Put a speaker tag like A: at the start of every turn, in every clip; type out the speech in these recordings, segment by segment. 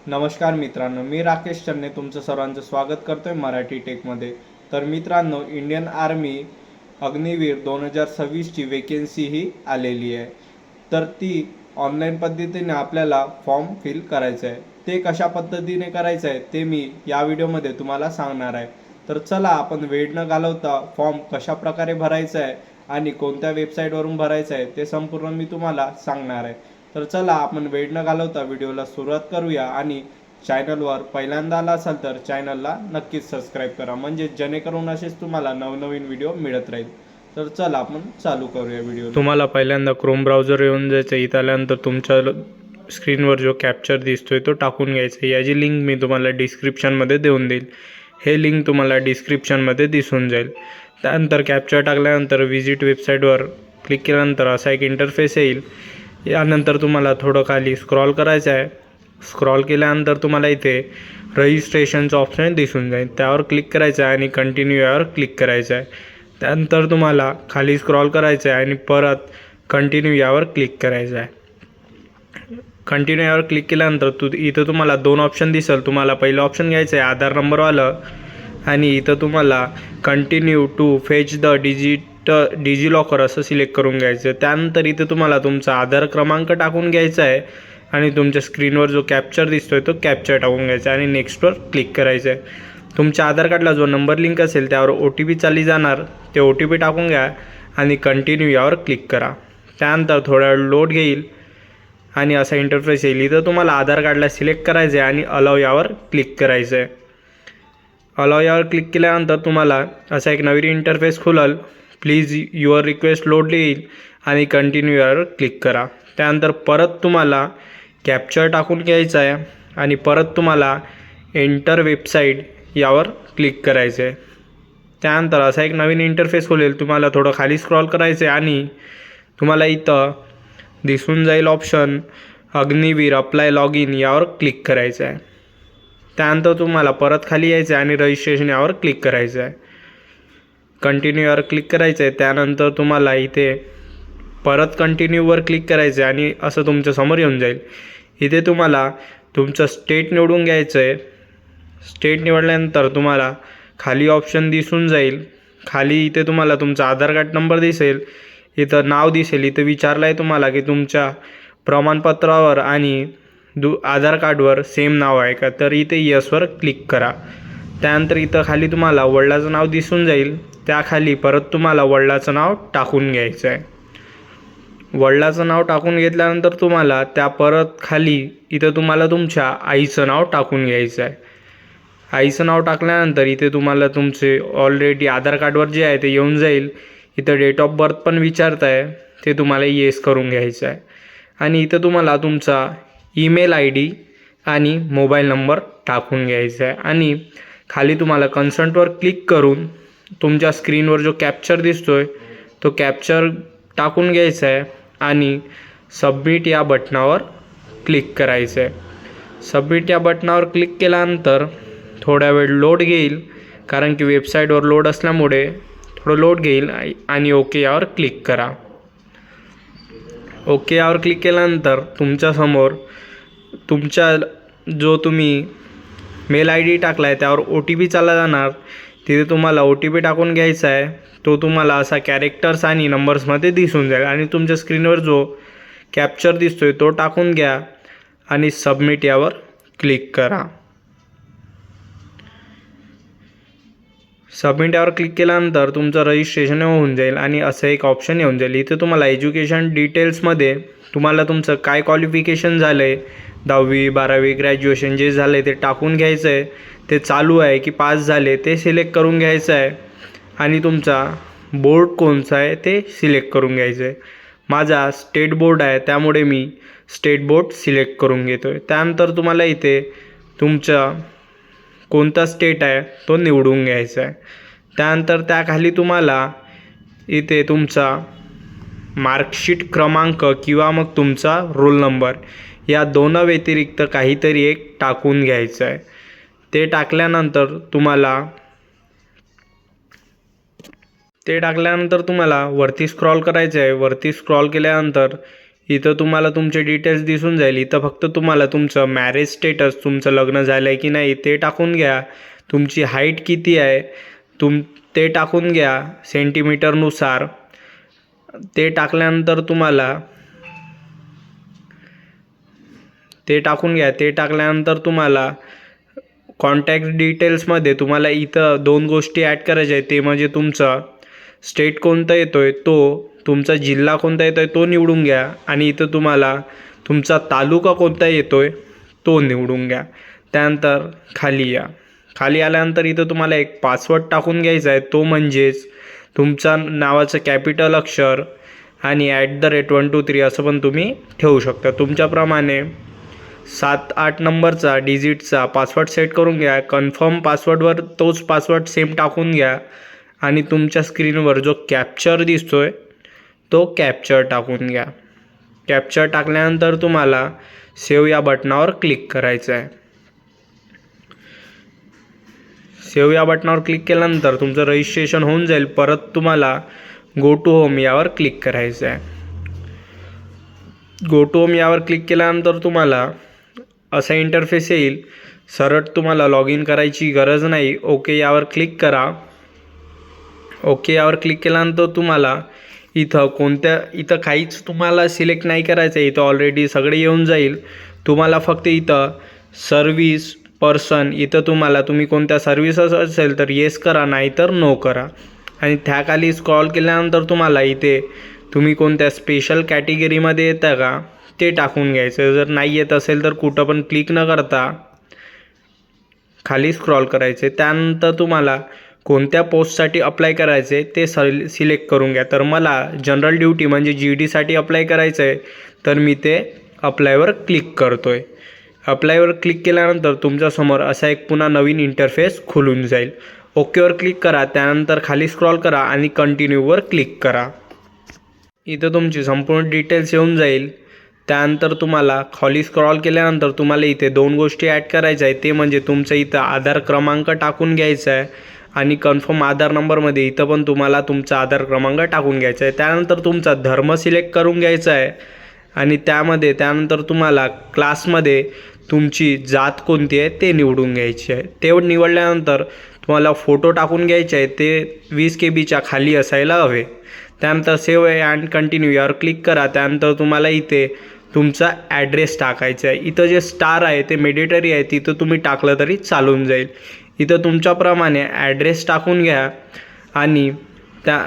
A: नमस्कार मित्रांनो, मी राकेश चन्ने तुमचं सर्वांचं स्वागत करतोय मराठी टेकमध्ये। तर मित्रांनो, इंडियन आर्मी अग्निवीर 2026ची वेकेन्सी ही आलेली आहे। तर ती ऑनलाईन पद्धतीने आपल्याला फॉर्म फिल करायचं आहे। ते कशा पद्धतीने करायचं आहे ते मी या व्हिडिओमध्ये तुम्हाला सांगणार आहे। तर चला आपण वेळ न घालवता फॉर्म कशा प्रकारे भरायचा आहे आणि कोणत्या वेबसाईटवरून भरायचं आहे ते संपूर्ण मी तुम्हाला सांगणार आहे। तर चला आपण वेळ न घालवता व्हिडिओला सुरुवात करूया आणि चॅनलवर पहिल्यांदा आला असाल तर चॅनलला नक्कीच सबस्क्राईब करा, म्हणजे जेणेकरून असेच तुम्हाला नवनवीन व्हिडिओ मिळत राहील। तर चला आपण चालू करूया व्हिडिओ। तुम्हाला पहिल्यांदा क्रोम ब्राउझर येऊन जायचं। इथं आल्यानंतर तुमच्या स्क्रीनवर जो कॅप्चर दिसतोय तो टाकून घ्यायचा। याची लिंक मी तुम्हाला डिस्क्रिप्शनमध्ये देऊन देईल। हे लिंक तुम्हाला डिस्क्रिप्शनमध्ये दिसून जाईल। त्यानंतर कॅप्चर टाकल्यानंतर विजिट वेबसाईटवर क्लिक केल्यानंतर असा एक इंटरफेस येईल। यानंतर तुम्हाला थोडं खाली स्क्रॉल करायचं आहे। स्क्रॉल केल्यानंतर तुम्हाला इथे रजिस्ट्रेशनचं ऑप्शन दिसून जाईल, त्यावर क्लिक करायचं आहे आणि कंटिन्यू यावर क्लिक करायचं आहे। त्यानंतर तुम्हाला खाली स्क्रॉल करायचं आहे आणि परत कंटिन्यू यावर क्लिक करायचं आहे। कंटिन्यू यावर क्लिक केल्यानंतर इथं तुम्हाला दोन ऑप्शन दिसेल। तुम्हाला पहिलं ऑप्शन घ्यायचं आहे आधार नंबरवालं, आणि इथं तुम्हाला continue to fetch the DigiLocker असं सिलेक्ट करून घ्यायचं। त्यानंतर इथे तुम्हाला तुमचा आधार क्रमांक टाकून घ्यायचा आहे आणि तुमच्या स्क्रीनवर जो कॅप्चर दिसतोय तो कॅप्चर टाकून घ्यायचा आणि नेक्स्टवर क्लिक करायचं आहे। तुमच्या आधार कार्डला जो नंबर लिंक असेल त्यावर OTP चालली जाणार, ते OTP टाकून घ्या आणि कंटिन्यू यावर क्लिक करा। त्यानंतर थोडा वेळ लोड घेईल आणि असा इंटरफेस येईल। इथं तुम्हाला आधार कार्डला सिलेक्ट करायचं आहे आणि अलाव यावर क्लिक करायचं आहे। अलाव यावर क्लिक केल्यानंतर तुम्हाला असा एक नवीन इंटरफेस खुलेल। प्लीज युअर रिक्वेस्ट लोड येईल आणि कंटिन्यू यावर क्लिक करा। त्यानंतर परत तुम्हाला कॅप्चर टाकून घ्यायचा आहे आणि परत तुम्हाला एंटर वेबसाईट यावर क्लिक करायचं आहे। त्यानंतर असा एक नवीन इंटरफेस खुलेल। तुम्हाला थोडं खाली स्क्रॉल करायचं आहे आणि तुम्हाला इथं दिसून जाईल option Agniveer apply log in, यावर क्लिक करायचं आहे। त्यानंतर तुम्हाला परत खाली यायचं आहे आणि रजिस्ट्रेशन यावर क्लिक करायचं आहे। कंटिन्यू यावर क्लिक करायचं आहे। त्यानंतर तुम्हाला इथे परत कंटिन्यूवर क्लिक करायचं आहे आणि असं तुमच्या समोर येऊन जाईल। इथे तुम्हाला तुमचं स्टेट निवडून घ्यायचं आहे। स्टेट निवडल्यानंतर तुम्हाला खाली ऑप्शन दिसून जाईल। खाली इथे तुम्हाला तुमचा आधार कार्ड नंबर दिसेल, इथं नाव दिसेल। इथं विचारलं आहे तुम्हाला की तुमच्या प्रमाणपत्रावर आणि आधार कार्डवर सेम नाव आहे का, तर इथे यसवर क्लिक करा। त्यानंतर इथं खाली तुम्हाला वडिलाचं नाव दिसून जाईल, त्याखाली परत तुम्हाला वडिलाचं नाव टाकून घ्यायचं आहे। वडिलाचं नाव टाकून घेतल्यानंतर तुम्हाला त्या परत खाली इथं तुम्हाला तुमच्या आईचं नाव टाकून घ्यायचं आहे। आईचं नाव टाकल्यानंतर इथे तुम्हाला तुमचे ऑलरेडी आधार कार्डवर जे आहे ते येऊन जाईल। इथं डेट ऑफ बर्थ पण विचारत आहे, ते तुम्हाला येस करून घ्यायचं आहे। आणि इथं तुम्हाला तुमचा ईमेल ID आणि मोबाईल नंबर टाकून घ्यायचा आहे आणि खाली तुम्हाला कन्संटवर क्लिक करून तुमच्या स्क्रीनवर जो कॅप्चर दिसतोय तो कॅप्चर टाकून घ्यायचा आहे आणि सबमिट या बटनावर क्लिक करायचं आहे। सबमिट या बटनावर क्लिक केल्यानंतर थोडा वेळ लोड घेईल, कारण की वेबसाईटवर लोड असल्यामुळे थोडं लोड घेईल, आणि ओके यावर क्लिक करा। ओके यावर क्लिक केल्यानंतर तुमच्यासमोर तुमच्या जो तुम्ही मेल ID टाकला आहे त्यावर OTP चालला जाणार। तिथे तुम्हाला OTP टाकून घ्यायचा आहे। तो तुम्हाला असा कॅरेक्टर्स आणि नंबर्समध्ये दिसून जाईल आणि तुमच्या स्क्रीनवर जो कॅप्चर दिसतोय तो टाकून घ्या आणि सबमिट यावर क्लिक करा। सबमिट यावर क्लिक केल्यानंतर तुमचं रजिस्ट्रेशन होऊन जाईल आणि असं एक ऑप्शन येऊन जाईल। इथे तुम्हाला एज्युकेशन डिटेल्समध्ये तुम्हाला तुमचं काय क्वालिफिकेशन झालं आहे, 10वी 12वी ग्रॅज्युएशन जे झालं आहे ते टाकून घ्यायचं आहे। ते चालू आहे की पास झाले ते सिलेक्ट करून घ्यायचं आहे आणि तुमचा बोर्ड कोणचा आहे ते सिलेक्ट करून घ्यायचं आहे। माझा स्टेट बोर्ड आहे, त्यामुळे मी स्टेट बोर्ड सिलेक्ट करून घेतो आहे। त्यानंतर तुम्हाला इथे तुमचा कोणता स्टेट आहे तो निवडून घ्यायचा आहे। त्यानंतर त्याखाली तुम्हाला इथे तुमचा मार्कशीट क्रमांक किंवा मग तुमचा रोल नंबर या दोन व्यतिरिक्त काहीतरी एक टाकून घ्यायचं आहे। ते टाकल्यानंतर तुम्हाला वरती स्क्रॉल करायचं आहे। वरती स्क्रॉल केल्यानंतर इथं तुम्हाला तुमचे डिटेल्स दिसून जाईल. इथं फक्त तुम्हाला तुमचं मॅरेज स्टेटस, तुमचं लग्न झालं आहे की नाही ते टाकून घ्या. तुमची हाईट किती आहे ते टाकून घ्या सेंटीमीटरनुसार. ते टाकल्यानंतर तुम्हाला ते टाकल्यानंतर तुम्हाला कॉन्टॅक्ट डिटेल्समध्ये तुम्हाला इथं 2 गोष्टी ॲड करायच्या आहेत. ते म्हणजे तुमचा स्टेट कोणता येतो आहे तो, तुमचा जिल्हा कोणता येतो आहे तो निवडून घ्या आणि इथं तुम्हाला तुमचा तालुका कोणता येतो आहे तो निवडून घ्या. त्यानंतर खाली या. खाली आल्यानंतर इथं तुम्हाला एक पासवर्ड टाकून घ्यायचा आहे. तो म्हणजेच तुमचा नावाचं कॅपिटल अक्षर आणि @123 असं पण तुम्ही ठेवू शकता. तुमच्याप्रमाणे 7-8 नंबरचा डिजिटचा पासवर्ड सेट करून घ्या. कन्फर्म पासवर्डवर तोच पासवर्ड सेम टाकून घ्या आणि तुमच्या स्क्रीनवर जो कॅप्चर दिसतोय तो कॅप्चर टाकून घ्या. कॅप्चर टाकल्यानंतर तुम्हाला सेव्ह या बटनावर क्लिक करायचं आहे. सेव्ह या बटनावर क्लिक केल्यानंतर तुमचं रजिस्ट्रेशन होऊन जाईल. परत तुम्हाला गो टू होम यावर क्लिक करायचं आहे. गो टू होम यावर क्लिक केल्यानंतर तुम्हाला असा इंटरफेस येईल. सरळ तुम्हाला लॉग इन करायची गरज नाही. ओके यावर क्लिक करा. ओके यावर क्लिक केल्यानंतर तुम्हाला इथं काहीच तुम्हाला सिलेक्ट नाही करायचं आहे. इथं ऑलरेडी सगळे येऊन जाईल. तुम्हाला फक्त इथं सर्व्हिस पर्सन, इथं तुम्ही कोणत्या सर्व्हिसेस असेल तर येस करा, नाही तर नो करा. आणि त्याखाली स्क्रॉल केल्यानंतर तुम्हाला इथे तुम्ही कोणत्या स्पेशल कॅटेगरीमध्ये येता का ते टाकून घ्यायचं. जर नाही येत असेल तर कुठं पण क्लिक न करता खाली स्क्रॉल करायचे. त्यानंतर तुम्हाला कोणत्या पोस्टसाठी अप्लाय करायचं आहे ते सिलेक्ट करून घ्या. तर मला जनरल ड्युटी म्हणजे GDसाठी अप्लाय करायचं आहे, तर मी ते अप्लायवर क्लिक करतो आहे. अप्लायवर क्लिक केल्यानंतर तुमच्यासमोर असा एक पुन्हा नवीन इंटरफेस खुलून जाईल. ओकेवर क्लिक करा. त्यानंतर खाली स्क्रॉल करा आणि कंटिन्यूवर क्लिक करा. इथं तुमची संपूर्ण डिटेल्स येऊन जाईल. त्यानंतर तुम्हाला खाली स्क्रॉल केल्यानंतर तुम्हाला इथे 2 गोष्टी ॲड करायच्या आहेत. ते म्हणजे तुमचं इथं आधार क्रमांक टाकून घ्यायचा आहे आणि कन्फर्म आधार नंबरमध्ये इथं पण तुम्हाला तुमचा आधार क्रमांक टाकून घ्यायचा आहे. त्यानंतर तुमचा धर्म सिलेक्ट करून घ्यायचा आहे आणि त्यानंतर तुम्हाला क्लासमध्ये तुमची जात कोणती आहे ते निवडून घ्यायची आहे. ते निवडल्यानंतर तुम्हाला फोटो टाकून घ्यायचे आहे. ते 20 KB खाली असायला हवे. त्यानंतर सेव्ह अँड कंटिन्यू यावर क्लिक करा. त्यानंतर तुम्हाला इथे तुमचा ॲड्रेस टाकायचा आहे. इथं जे स्टार आहे ते मेडिटरी आहे, तिथं तुम्ही टाकलं तरी चालून जाईल. इथं तुमच्याप्रमाणे ॲड्रेस टाकून घ्या आणि त्या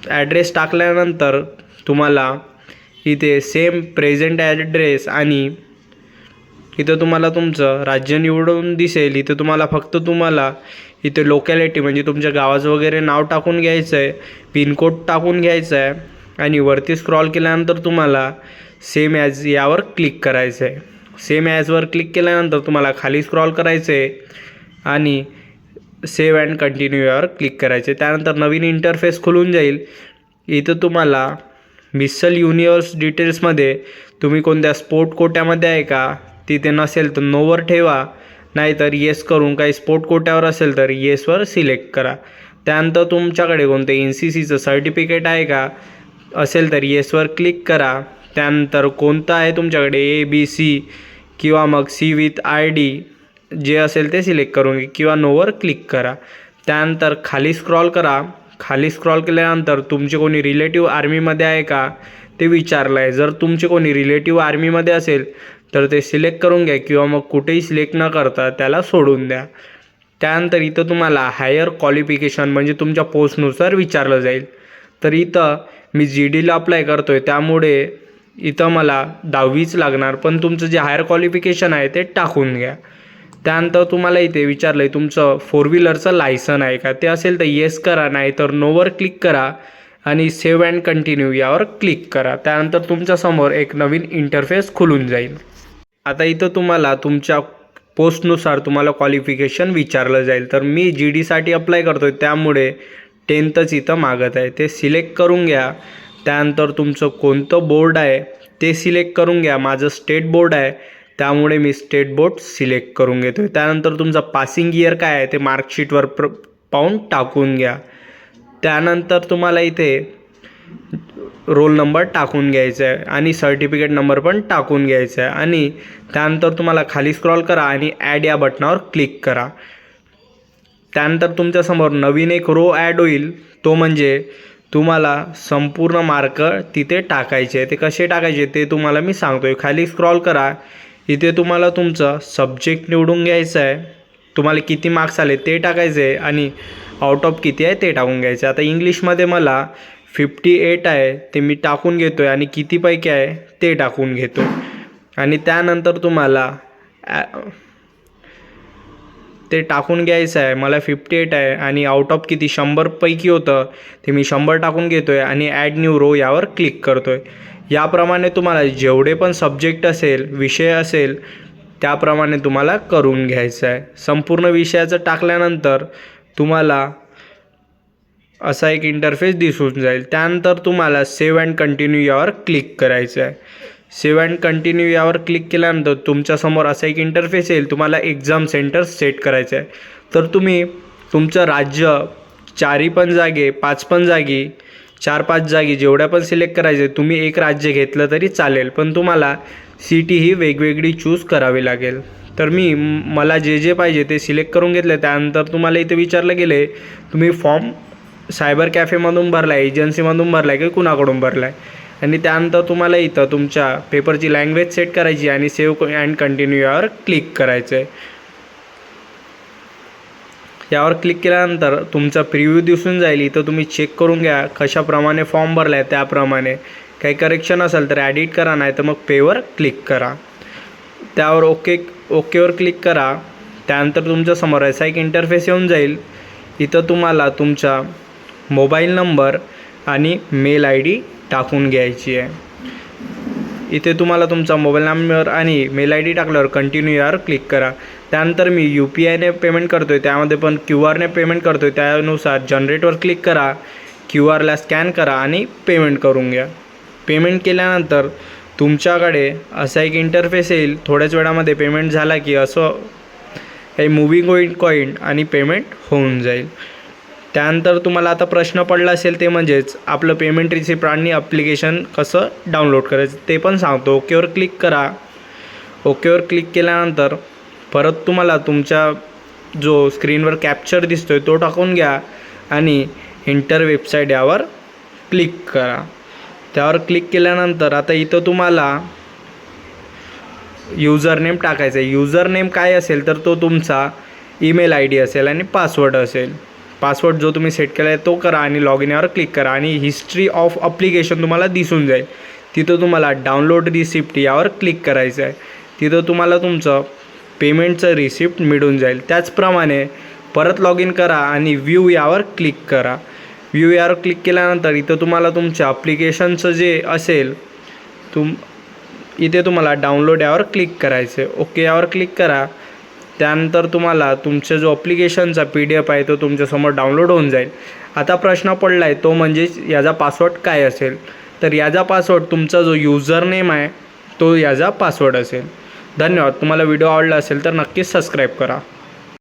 A: ॲड्रेस टाकल्यानंतर तुम्हाला इथे सेम प्रेझेंट ॲड्रेस आणि इथं तुम्हाला तुमचं राज्य निवडून दिसेल. इथं तुम्हाला इथे लोकॅलिटी म्हणजे तुमच्या गावाचं वगैरे नाव टाकून घ्यायचं आहे. पिनकोड टाकून घ्यायचं आहे आणि वरती स्क्रॉल केल्यानंतर तुम्हाला सेम ॲज यावर क्लिक करायचं आहे. सेम ॲजवर क्लिक केल्यानंतर तुम्हाला खाली स्क्रॉल करायचं आहे आणि सेव्ह अँड कंटिन्यू यावर क्लिक करायचे. त्यानंतर नवीन इंटरफेस खुलून जाईल. इथं तुम्हाला मिसल युनिवर्स डिटेल्समध्ये तुम्ही कोणत्या स्पोर्ट कोट्यामध्ये आहे का, तिथे नसेल तर नोवर ठेवा, नाहीतर येस करून काही स्पोर्ट कोट्यावर असेल तर येसवर सिलेक्ट करा. त्यानंतर तुमच्याकडे कोणतं NCCचं सर्टिफिकेट आहे का, असेल तर येसवर क्लिक करा. त्यानंतर कोणतं आहे तुमच्याकडे ABC किंवा मग C विथ ID जे असेल ते सिलेक्ट करून किंवा नोवर क्लिक करा. त्यानंतर खाली स्क्रॉल करा. खाली स्क्रॉल केल्यानंतर तुमचे कोणी रिलेटिव्ह आर्मीमध्ये आहे का ते विचारलं आहे. जर तुमचे कोणी रिलेटिव्ह आर्मीमध्ये असेल तर ते सिलेक्ट करून घ्या किंवा मग कुठेही सिलेक्ट न करता त्याला सोडून द्या. त्यानंतर इथं तुम्हाला हायर क्वालिफिकेशन म्हणजे तुमच्या पोस्टनुसार विचारलं जाईल. तर इथं मी GDला अप्लाय करतो आहे, त्यामुळे इथं मला 10वीच लागणार, पण तुमचं जे हायर क्वालिफिकेशन आहे ते टाकून घ्या. त्यानंतर तुम्हाला इथे विचारलं आहे तुमचं 4 व्हीलरचं लायसन आहे का, ते असेल तर येस करा, नाही तर नोवर क्लिक करा आणि सेव्ह अँड कंटिन्यू यावर क्लिक करा. त्यानंतर तुमच्यासमोर एक नवीन इंटरफेस खुलून जाईल. आता इथं तुम्हाला तुमच्या पोस्टनुसार तुम्हाला क्वालिफिकेशन विचारलं जाईल. तर मी GDसाठी अप्लाय करतो आहे, त्यामुळे 10thच इथं मागत आहे, ते सिलेक्ट करून घ्या. त्यानंतर तुमचं कोणतं बोर्ड आहे ते सिलेक्ट करून घ्या. माझं स्टेट बोर्ड आहे, त्यामुळे मी स्टेट बोर्ड सिलेक्ट करून घेतो आहे. त्यानंतर तुमचं पासिंग इयर काय आहे ते मार्कशीटवर पाहून टाकून घ्या. त्यानंतर तुम्हाला इथे रोल नंबर टाकून घ्यायचा आहे आणि सर्टिफिकेट नंबर पण टाकून घ्यायचा आहे आणि त्यानंतर तुम्हाला खाली स्क्रॉल करा आणि ॲड या बटनावर क्लिक करा. त्यानंतर तुमच्यासमोर नवीन एक रो ॲड होईल, तो म्हणजे तुम्हाला संपूर्ण मार्क तिथे टाकायचे. ते कसे टाकायचे ते तुम्हाला मी सांगतो आहे. खाली स्क्रॉल करा, इथे तुम्हाला तुमचं सब्जेक्ट निवडून घ्यायचं आहे, तुम्हाला किती मार्क्स आले ते टाकायचे आहे आणि आउट ऑफ किती आहे ते टाकून घ्यायचं. आता इंग्लिशमध्ये मला 58 आहे ते मी टाकून घेतो आहे आणि कितीपैकी आहे ते टाकून घेतो आणि त्यानंतर तुम्हाला ते टाकून घ्यायचं आहे. मला 58 आहे आणि आउट ऑफ किती 100पैकी होतं ते मी 100 टाकून घेतो आहे आणि ॲड न्यू रो यावर क्लिक करतो आहे. याप्रमाणे तुम्हाला जेवढे पण सब्जेक्ट असेल, विषय असेल, त्याप्रमाणे तुम्हाला करून घ्यायचं आहे. संपूर्ण विषयाचं टाकल्यानंतर तुम्हाला असा एक इंटरफेस दिसून जाईल. त्यानंतर तुम्हाला सेव्ह अँड कंटिन्यू यावर क्लिक करायचं आहे. सेव्ह अँड कंटिन्यू यावर क्लिक केल्यानंतर तुमच्यासमोर असा एक इंटरफेस येईल. तुम्हाला एक्झाम सेंटर सेट करायचं आहे. तर तुम्ही तुमचं राज्य 4 पण जागी, 5 पण जागी, 4-5 जागी जेवढ्या पण सिलेक्ट करायचे, तुम्ही एक राज्य घेतलं तरी चालेल, पण तुम्हाला सिटी ही वेगवेगळी चूज करावी लागेल. तर मला जे पाहिजे ते सिलेक्ट करून घेतलं. त्यानंतर तुम्हाला इथे विचारलं गेले तुम्ही फॉर्म सायबर कॅफेमधून भरला आहे, एजन्सीमधून भरला आहे की कुणाकडून भरला आहे, आणि त्यानंतर तुम्हाला इथं तुमच्या पेपरची लँग्वेज सेट करायची आणि सेव्ह अँड कंटिन्यू यावर क्लिक करायचं आहे. यावर क्लिक केल्यानंतर तुमचा प्रिव्ह्यू दिसून जाईल. इथं तुम्ही चेक करून घ्या कशाप्रमाणे फॉर्म भरला आहे, त्याप्रमाणे काही करेक्शन असेल तर ॲडिट करा, नाही तर मग पेवर क्लिक करा. त्यावर ओकेवर क्लिक करा. त्यानंतर तुमच्यासमोर असा एक इंटरफेस येऊन जाईल. इथं तुम्हाला तुमचा मोबाईल नंबर आणि मेल ID टाकून घ्यायची आहे. इथे तुम्हाला तुमचा मोबाईल नंबर आणि मेल ID टाकल्यावर कंटिन्यू यावर क्लिक करा. त्यानंतर मी UPIने पेमेंट करतो आहे, त्यामध्ये पण QRने पेमेंट करतो आहे, त्यानुसार जनरेटवर क्लिक करा, QRला स्कॅन करा आणि पेमेंट करून घ्या. पेमेंट केल्यानंतर तुमच्याकडे असा एक इंटरफेस येईल. थोड्याच वेळामध्ये पेमेंट झाला की असं हे मूव्हिंग कॉईन आणि पेमेंट होऊन जाईल. त्यानंतर तुम्हाला आता प्रश्न पडला असेल ते म्हणजेच आपलं पेमेंट रिसिप्ट आणि ॲप्लिकेशन कसं डाउनलोड करायचं ते पण सांगतो. ओकेवर क्लिक करा. ओकेवर क्लिक केल्यानंतर परत तुम्हाला तुमच्या जो स्क्रीनवर कॅप्चर दिसतो आहे तो टाकून घ्या आणि एंटर वेबसाईट यावर क्लिक करा. त्यावर क्लिक केल्यानंतर आता इथं तुम्हाला यूजर नेम टाकायचं आहे. यूजर नेम काय असेल तर तो तुमचा ईमेल ID असेल आणि पासवर्ड असेल. पासवर्ड जो तुम्ही सेट केला आहे तो करा आणि लॉग इन यावर क्लिक करा आणि हिस्ट्री ऑफ ॲप्लिकेशन तुम्हाला दिसून जाईल. तिथं तुम्हाला डाउनलोड रिसिप्ट यावर क्लिक करायचं आहे. तिथं तुम्हाला तुमचं पेमेंटचं रिसिप्ट मिळून जाईल. त्याचप्रमाणे परत लॉग इन करा आणि व्ह्यू यावर क्लिक करा. व्ह्यू यावर क्लिक केल्यानंतर इथं तुम्हाला तुमच्या ॲप्लिकेशनचं जे असेल इथे तुम्हाला डाउनलोड यावर क्लिक करायचं आहे. ओके यावर क्लिक करा. त्यानंतर तुम्हाला तुमचा जो ॲप्लिकेशनचा PDF आहे तो तुमच्यासमोर डाउनलोड होऊन जाईल. आता प्रश्न पडला आहे तो म्हणजेच याचा पासवर्ड काय असेल, तर याचा पासवर्ड तुमचा जो यूजर नेम आहे तो याचा पासवर्ड असेल. धन्यवाद. तुम्हाला व्हिडिओ आवडला असेल तर नक्कीच सबस्क्राईब करा.